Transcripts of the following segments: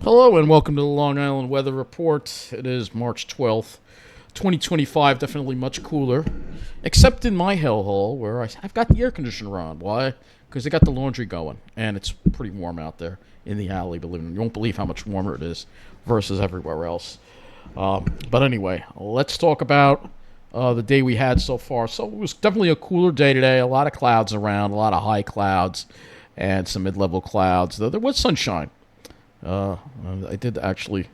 Hello and welcome to the Long Island Weather Report. It is March 12th, 2025. Definitely much cooler, except in my hellhole where I've got the air conditioner on. Why? Because I got the laundry going, and it's pretty warm out there in the alley. Believe me, you won't believe how much warmer it is versus everywhere else. But anyway, let's talk about the day we had so far. So it was definitely a cooler day today. A lot of clouds around, a lot of high clouds, and some mid-level clouds. Though there was sunshine. I did actually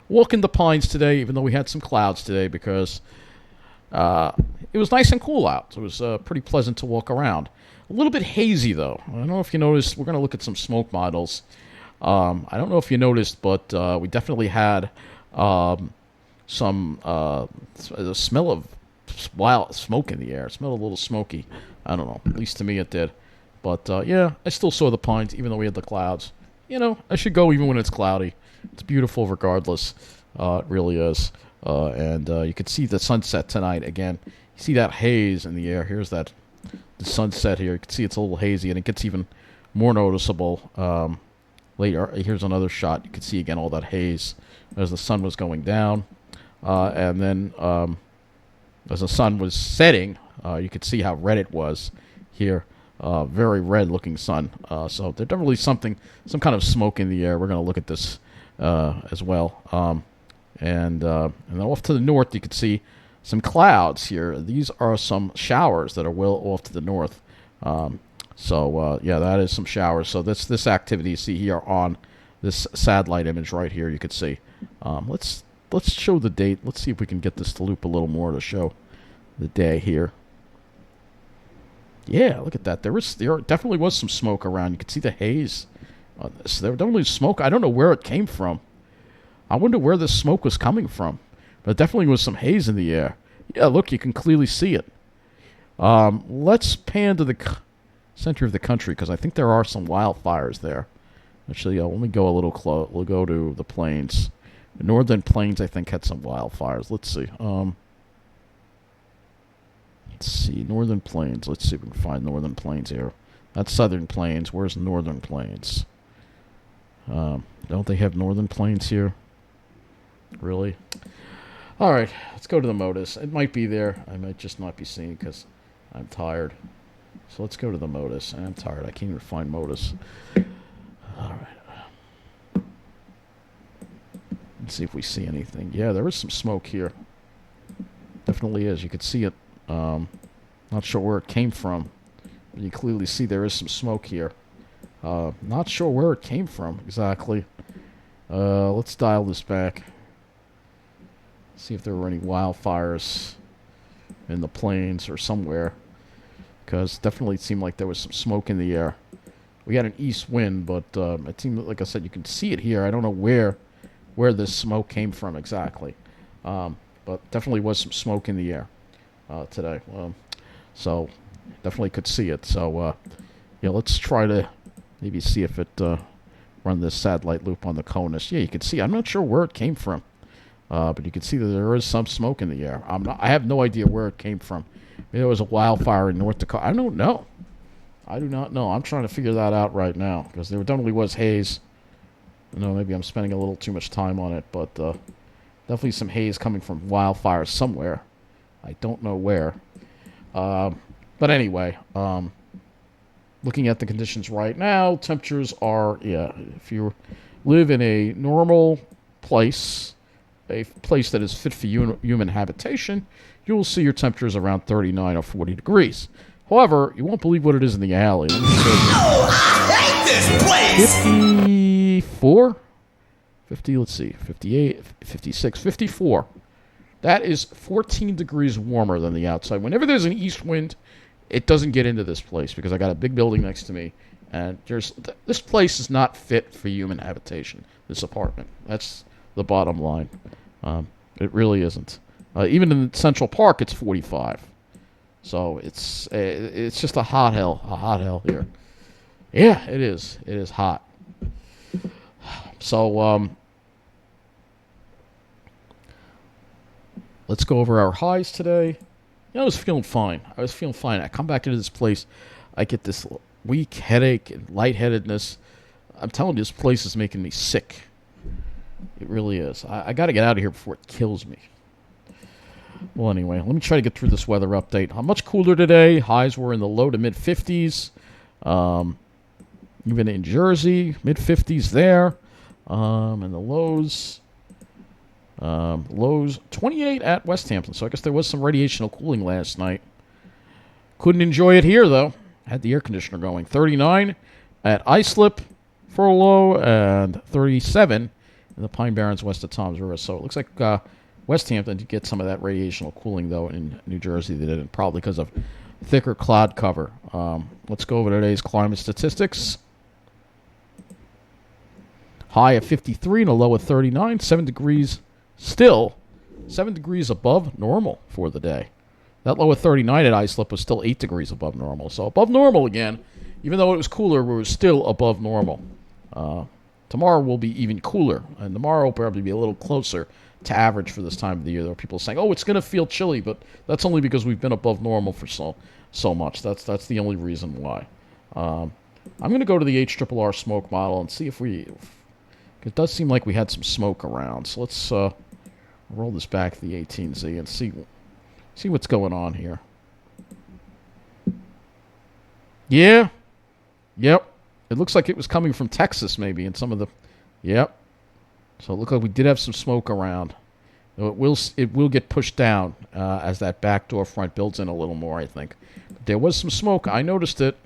walk in the pines today, even though we had some clouds today, because it was nice and cool out. So it was pretty pleasant to walk around. A little bit hazy, though. I don't know if you noticed. We're going to look at some smoke models. I don't know if you noticed, but we definitely had some the smell of wild smoke in the air. It smelled a little smoky. I don't know. At least to me it did. But yeah, I still saw the pines, even though we had the clouds. I should go even when it's cloudy. It's beautiful regardless. It really is. And you can see the sunset tonight again. You see that haze in the air. Here's the sunset here. You can see it's a little hazy, and it gets even more noticeable later. Here's another shot. You can see again all that haze as the sun was going down. And then as the sun was setting, you could see how red it was here. Very red-looking sun. So there's definitely some kind of smoke in the air. We're going to look at this as well. And then off to the north, you can see some clouds here. These are some showers that are well off to the north. Yeah, that is some showers. So this activity you see here on this satellite image right here, you can see. Let's show the date. Let's see if we can get this to loop a little more to show the day here. Yeah, look at that. There definitely was some smoke around. You could see the haze on this. There definitely was smoke. I don't know where it came from. I wonder where this smoke was coming from. But definitely was some haze in the air. Yeah, look, you can clearly see it. Let's pan to the center of the country because I think there are some wildfires there. Actually, let me go a little close. We'll go to the plains. The northern plains, I think, had some wildfires. Let's see. Let's see, Northern Plains. Let's see if we can find Northern Plains here. That's Southern Plains. Where's Northern Plains? Don't they have Northern Plains here? Really? All right, let's go to the MODIS. It might be there. I might just not be seeing because I'm tired. So let's go to the MODIS. I'm tired. I can't even find MODIS. All right. Let's see if we see anything. Yeah, there is some smoke here. Definitely is. You could see it. Not sure where it came from. But you clearly see there is some smoke here. Not sure where it came from exactly. Let's dial this back. See if there were any wildfires in the plains or somewhere. Because definitely it seemed like there was some smoke in the air. We had an east wind, but it seemed like I said you can see it here. I don't know where this smoke came from exactly. But definitely was some smoke in the air today. So definitely could see it. So yeah, let's try to maybe see if it run this satellite loop on the CONUS. Yeah, you can see. I'm not sure where it came from, but you can see that there is some smoke in the air. I have no idea where it came from. Maybe there was a wildfire in North Dakota. I don't know. I do not know. I'm trying to figure that out right now because there definitely was haze. Maybe I'm spending a little too much time on it, but definitely some haze coming from wildfires somewhere. I don't know where. But anyway, looking at the conditions right now, temperatures are, if you live in a normal place, a place that is fit for human habitation, you will see your temperatures around 39 or 40 degrees. However, you won't believe what it is in the alley. Let me show you. I hate this place! 54? 50, let's see, 58, 56, 54. That is 14 degrees warmer than the outside. Whenever there's an east wind, it doesn't get into this place because I got a big building next to me, and this place is not fit for human habitation. This apartment. That's the bottom line. It really isn't. Even in Central Park, it's 45. So it's just a hot hell here. Yeah, it is. It is hot. So let's go over our highs today. I was feeling fine. I come back into this place, I get this weak headache and lightheadedness. I'm telling you, this place is making me sick. It really is. I got to get out of here before it kills me. Well, anyway, let me try to get through this weather update. Much cooler today. Highs were in the low to mid 50s. Even in Jersey, mid 50s there. And the lows 28 at West Hampton. So I guess there was some radiational cooling last night. Couldn't enjoy it here, though. Had the air conditioner going. 39 at Islip for a low, and 37 in the Pine Barrens west of Toms River. So it looks like West Hampton did get some of that radiational cooling, though. In New Jersey, they didn't, probably because of thicker cloud cover. Let's go over today's climate statistics. High of 53 and a low of 39. 7 degrees still. 7 degrees above normal for the day. That low of 39 at Islip was still 8 degrees above normal. So above normal again. Even though it was cooler, we were still above normal. Tomorrow will be even cooler. And tomorrow will probably be a little closer to average for this time of the year. There are people saying, oh, it's going to feel chilly, but that's only because we've been above normal for so much. That's the only reason why. I'm going to go to the HRRR smoke model and see if it does seem like we had some smoke around. So let's roll this back to the 18Z and see what's going on here. Yeah. Yep. It looks like it was coming from Texas maybe in some of the... Yep. So it looked like we did have some smoke around. It will get pushed down as that backdoor front builds in a little more, I think. But there was some smoke. I noticed it.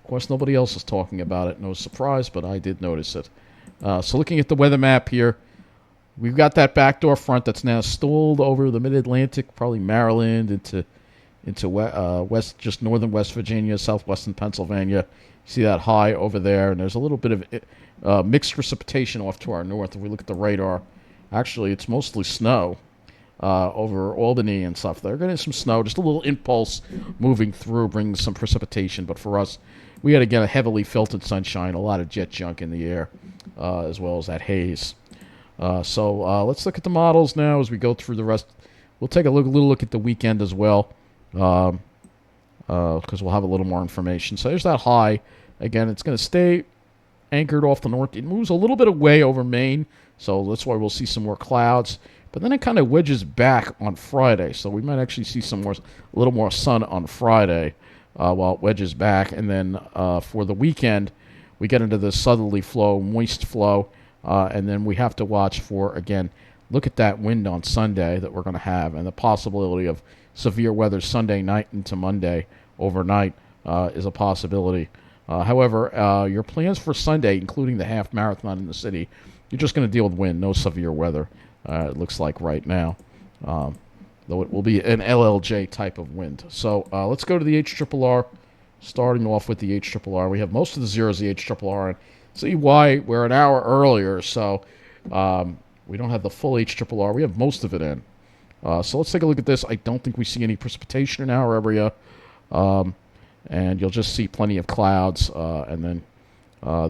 Of course, nobody else is talking about it. No surprise, but I did notice it. So looking at the weather map here, we've got that backdoor front that's now stalled over the mid-Atlantic, probably Maryland, into west, just northern West Virginia, southwestern Pennsylvania. You see that high over there, and there's a little bit of mixed precipitation off to our north. If we look at the radar, actually, it's mostly snow over Albany and stuff. They're getting some snow, just a little impulse moving through, bringing some precipitation. But for us, we had to get a heavily filtered sunshine, a lot of jet junk in the air, as well as that haze. So let's look at the models now as we go through the rest. We'll take a little look at the weekend as well, because we'll have a little more information. So there's that high. Again, it's going to stay anchored off the north. It moves a little bit away over Maine, so that's why we'll see some more clouds. But then it kind of wedges back on Friday, so we might actually see a little more sun on Friday while it wedges back. And then for the weekend, we get into the southerly flow, moist flow, and then we have to watch for, again, look at that wind on Sunday that we're going to have, and the possibility of severe weather Sunday night into Monday overnight is a possibility. However, your plans for Sunday, including the half marathon in the city, you're just going to deal with wind, no severe weather, it looks like right now, though it will be an LLJ type of wind. So let's go to the HRRR, starting off with the HRRR. We have most of the zeros of the HRRR, and see why we're an hour earlier, so we don't have the full HRRR. We have most of it in. So let's take a look at this. I don't think we see any precipitation in our area. And you'll just see plenty of clouds, and then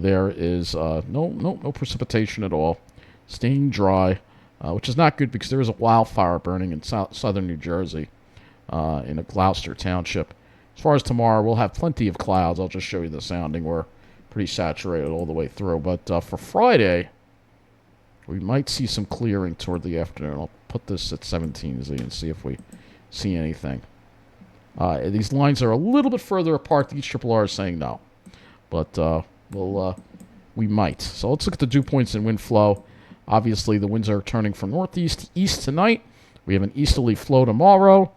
there is no precipitation at all. Staying dry, which is not good because there is a wildfire burning in southern New Jersey in a Gloucester Township. As far as tomorrow, we'll have plenty of clouds. I'll just show you the sounding. We're pretty saturated all the way through. But for Friday, we might see some clearing toward the afternoon. I'll put this at 17Z and see if we see anything. These lines are a little bit further apart. The HRRR is saying no. But we might. So let's look at the dew points and wind flow. Obviously, the winds are turning from northeast to east tonight. We have an easterly flow tomorrow.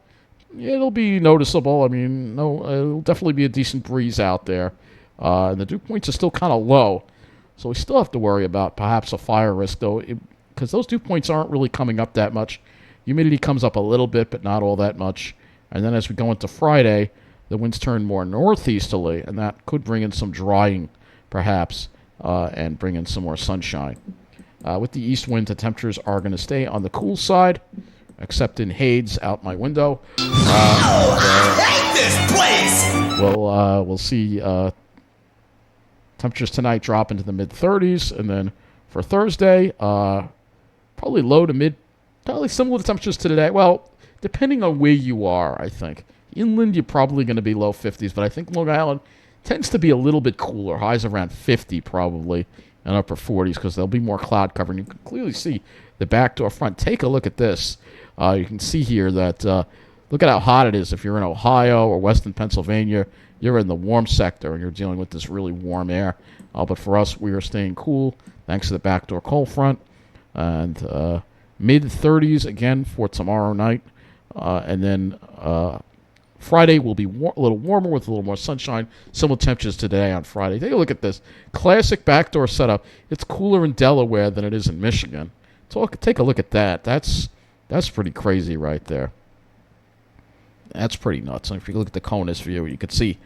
It'll be noticeable. I mean, it'll definitely be a decent breeze out there. And the dew points are still kind of low. So we still have to worry about perhaps a fire risk, though, because those dew points aren't really coming up that much. Humidity comes up a little bit, but not all that much. And then as we go into Friday, the winds turn more northeasterly, and that could bring in some drying, perhaps, and bring in some more sunshine. With the east wind, the temperatures are going to stay on the cool side, except in Hades out my window. I hate this place! We'll see temperatures tonight drop into the mid-30s, and then for Thursday, probably low to mid, probably similar to temperatures to today. Well, depending on where you are, I think. Inland, you're probably going to be low 50s, but I think Long Island tends to be a little bit cooler. Highs around 50 probably and upper 40s because there'll be more cloud cover. And you can clearly see the backdoor front. Take a look at this. You can see here that look at how hot it is. If you're in Ohio or western Pennsylvania, you're in the warm sector and you're dealing with this really warm air. But for us, we are staying cool thanks to the backdoor cold front. And mid-30s again for tomorrow night. And then Friday will be a little warmer with a little more sunshine. Similar temperatures today on Friday. Take a look at this. Classic backdoor setup. It's cooler in Delaware than it is in Michigan. Take a look at that. That's pretty crazy right there. That's pretty nuts. And if you look at the CONUS view, you can see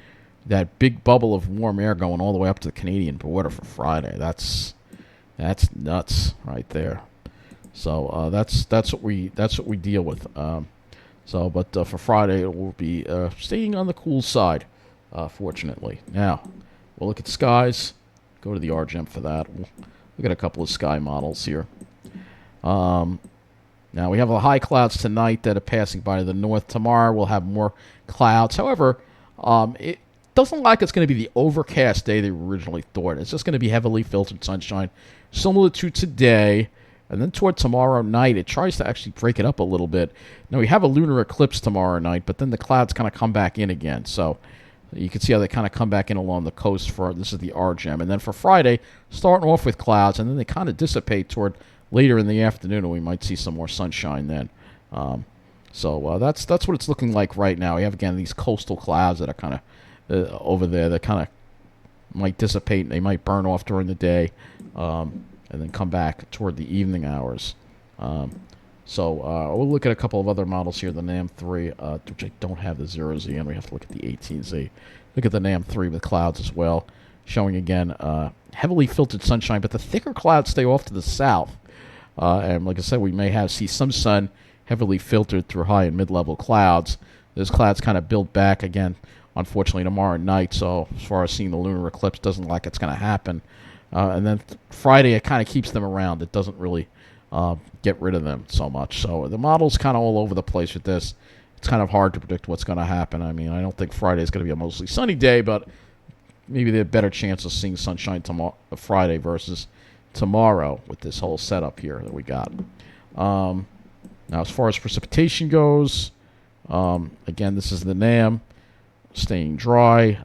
that big bubble of warm air going all the way up to the Canadian border for Friday. That's nuts right there. So that's what we deal with. But for Friday, it will be staying on the cool side, fortunately. Now, we'll look at skies. Go to the RGEM for that. We'll look at a couple of sky models here. Now, we have the high clouds tonight that are passing by to the north. Tomorrow, we'll have more clouds. However, it doesn't look like it's going to be the overcast day they originally thought. It's just going to be heavily filtered sunshine, similar to today. And then toward tomorrow night, it tries to actually break it up a little bit. Now, we have a lunar eclipse tomorrow night, but then the clouds kind of come back in again. So you can see how they kind of come back in along the coast for, this is the RGEM. And then for Friday, starting off with clouds, and then they kind of dissipate toward later in the afternoon, and we might see some more sunshine then. So that's what it's looking like right now. We have, again, these coastal clouds that are kind of over there that kind of might dissipate, and they might burn off during the day. And then come back toward the evening hours. We'll look at a couple of other models here. The NAM3, which I don't have the 0Z, and we have to look at the 18Z. Look at the NAM3 with clouds as well, showing again heavily filtered sunshine, but the thicker clouds stay off to the south. And like I said, we may see some sun heavily filtered through high and mid-level clouds. Those clouds kind of build back again, unfortunately, tomorrow night. So as far as seeing the lunar eclipse, doesn't look like it's going to happen. And then Friday, it kind of keeps them around. It doesn't really get rid of them so much. So the model's kind of all over the place with this. It's kind of hard to predict what's going to happen. I mean, I don't think Friday is going to be a mostly sunny day, but maybe there's a better chance of seeing sunshine Friday versus tomorrow with this whole setup here that we got. Now, as far as precipitation goes, again, this is the NAM, staying dry.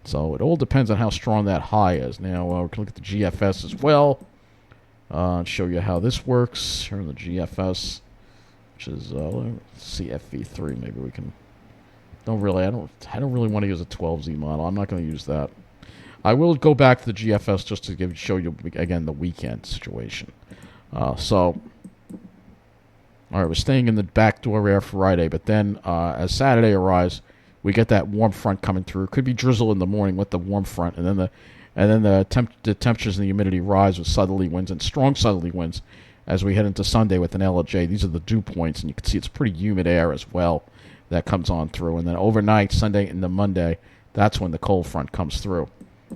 So it all depends on how strong that high is. Now, we can look at the GFS as well and show you how this works. Here in the GFS, which is CFV3. Maybe we can. I don't really want to use a 12Z model. I'm not going to use that. I will go back to the GFS just to show you again the weekend situation. All right, we're staying in the backdoor air Friday, but then as Saturday arrives, we get that warm front coming through. It could be drizzle in the morning with the warm front, and then the temperatures and the humidity rise with southerly winds and strong southerly winds as we head into Sunday with an LLJ. These are the dew points, and you can see it's pretty humid air as well that comes on through. And then overnight, Sunday into Monday, that's when the cold front comes through.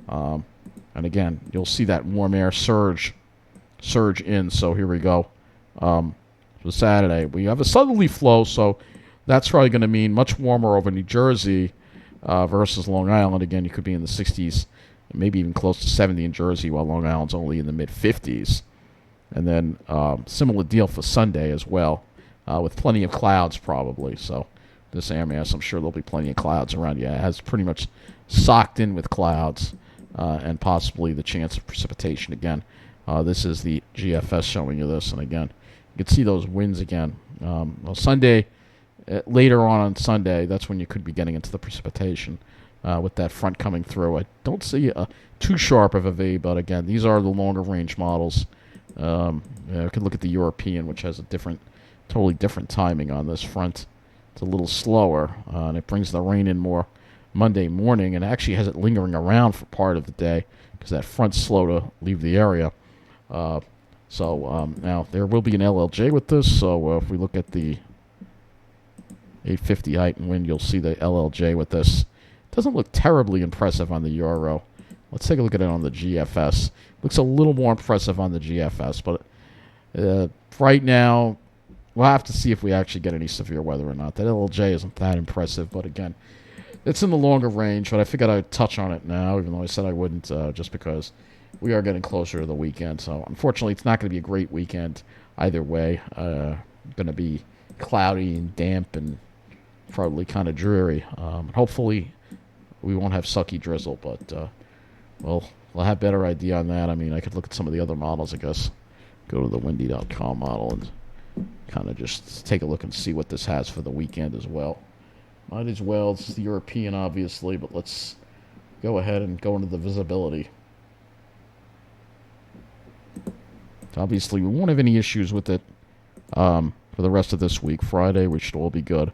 And again, you'll see that warm air surge in. So here we go. For Saturday, we have a southerly flow, so that's probably going to mean much warmer over New Jersey versus Long Island. Again, you could be in the 60s, maybe even close to 70 in Jersey, while Long Island's only in the mid-50s. And then similar deal for Sunday as well, with plenty of clouds probably. So this air mass, I'm sure there'll be plenty of clouds around. Yeah, it has pretty much socked in with clouds and possibly the chance of precipitation again. This is the GFS showing you this, and again, you can see those winds again. Sunday. Later on Sunday, that's when you could be getting into the precipitation with that front coming through. I don't see too sharp of a V, but again, these are the longer range models. You could look at the European, which has a totally different timing on this front. It's a little slower, and it brings the rain in more Monday morning, and actually has it lingering around for part of the day because that front's slow to leave the area. Now there will be an LLJ with this, so if we look at the 850 height and wind, you'll see the LLJ with this. Doesn't look terribly impressive on the Euro. Let's take a look at it on the GFS. Looks a little more impressive on the GFS, but right now, we'll have to see if we actually get any severe weather or not. That LLJ isn't that impressive, but again, It's in the longer range, but I figured I'd touch on it now, even though I said I wouldn't, just because we are getting closer to the weekend. So unfortunately, it's not going to be a great weekend either way. Going to be cloudy and damp and probably kind of dreary. Hopefully, we won't have sucky drizzle, but we'll have better idea on that. I mean, I could look at some of the other models, I guess. Go to the windy.com model and kind of just take a look and see what this has for the weekend as well. Might as well. It's the European, obviously, but let's go ahead and go into the visibility. Obviously, we won't have any issues with it for the rest of this week. Friday, we should all be good.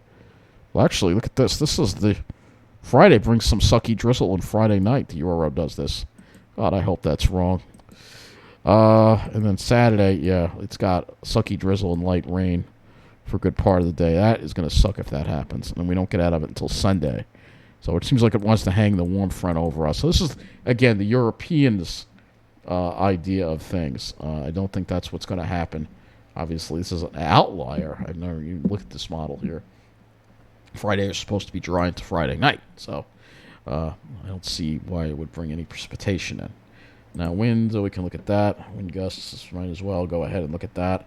Well, actually, look at this. This is the... Friday brings some sucky drizzle on Friday night. The Euro does this. God, I hope that's wrong. And then Saturday, yeah, it's got sucky drizzle and light rain for a good part of the day. That is going to suck if that happens. And we don't get out of it until Sunday. So it seems like it wants to hang the warm front over us. So this is, again, the Europeans' idea of things. I don't think that's what's going to happen. Obviously, this is an outlier. I've never even looked at this model here. Friday is supposed to be dry until Friday night. So I don't see why it would bring any precipitation in. Now, winds, we can look at that. Wind gusts, might as well go ahead and look at that.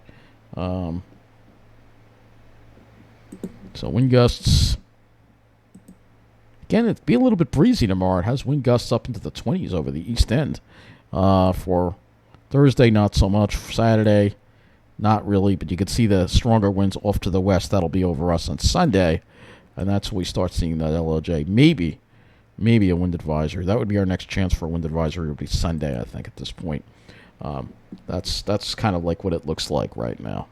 So wind gusts. Again, it'd be a little bit breezy tomorrow. It has wind gusts up into the 20s over the east end. For Thursday, not so much. For Saturday, not really. But you can see the stronger winds off to the west. That'll be over us on Sunday. And that's when we start seeing that LOJ. Maybe a wind advisory. That would be our next chance for a wind advisory. Would be Sunday, I think, at this point. That's kind of like what it looks like right now.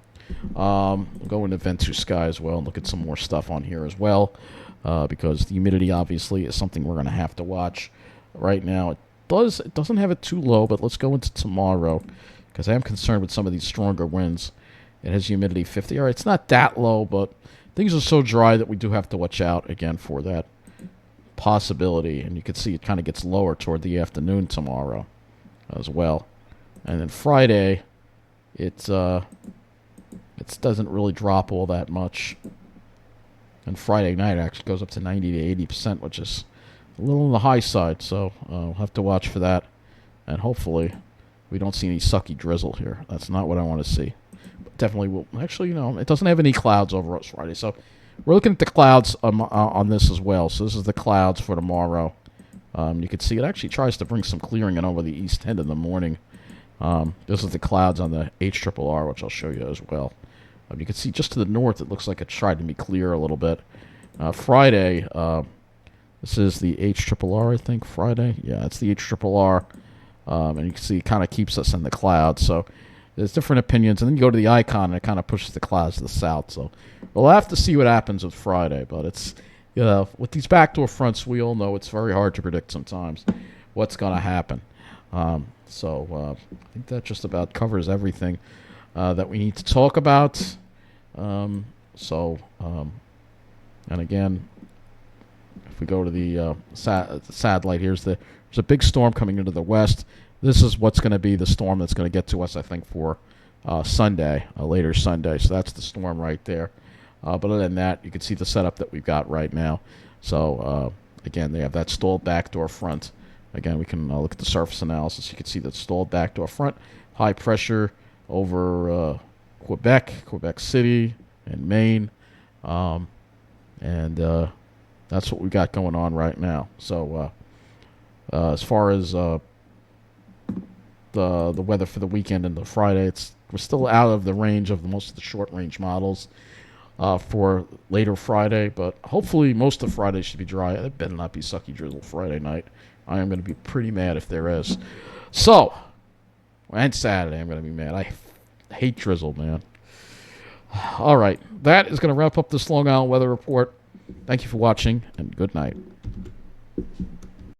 We'll go into Ventu Sky as well and look at some more stuff on here as well, because the humidity obviously is something we're going to have to watch. Right now, it doesn't have it too low, but let's go into tomorrow because I am concerned with some of these stronger winds. It has humidity 50. All right, it's not that low, but things are so dry that we do have to watch out again for that possibility. And you can see it kind of gets lower toward the afternoon tomorrow as well. And then Friday, it doesn't really drop all that much. And Friday night actually goes up to 90 to 80%, which is a little on the high side. So we'll have to watch for that. And hopefully we don't see any sucky drizzle here. That's not what I want to see. But definitely will. Actually, it doesn't have any clouds over us Friday. So we're looking at the clouds on this as well. So this is the clouds for tomorrow. You can see it actually tries to bring some clearing in over the east end in the morning. This is the clouds on the HRRR, which I'll show you as well. You can see just to the north, it looks like it's tried to be clear a little bit. Friday, this is the HRRR, I think, Friday. Yeah, it's the HRRR. And you can see it kind of keeps us in the clouds. So there's different opinions. And then you go to the icon, and it kind of pushes the clouds to the south. So we'll have to see what happens with Friday. But it's, with these backdoor fronts, we all know it's very hard to predict sometimes what's going to happen. So I think that just about covers everything that we need to talk about. And again, if we go to the satellite, there's a big storm coming into the west. This is what's going to be the storm that's going to get to us, I think, for Sunday, later Sunday. So that's the storm right there. But other than that, you can see the setup that we've got right now. So again, they have that stalled backdoor front. Again, we can look at the surface analysis. You can see the stalled backdoor front, high pressure over Quebec City, and Maine. And that's what we got going on right now. So as far as the weather for the weekend and the Friday, we're still out of the range of most of the short-range models for later Friday. But hopefully most of Friday should be dry. It better not be sucky drizzle Friday night. I am going to be pretty mad if there is. So, and Saturday I'm going to be mad. I hate drizzle, man. All right. That is going to wrap up this Long Island weather report. Thank you for watching, and good night.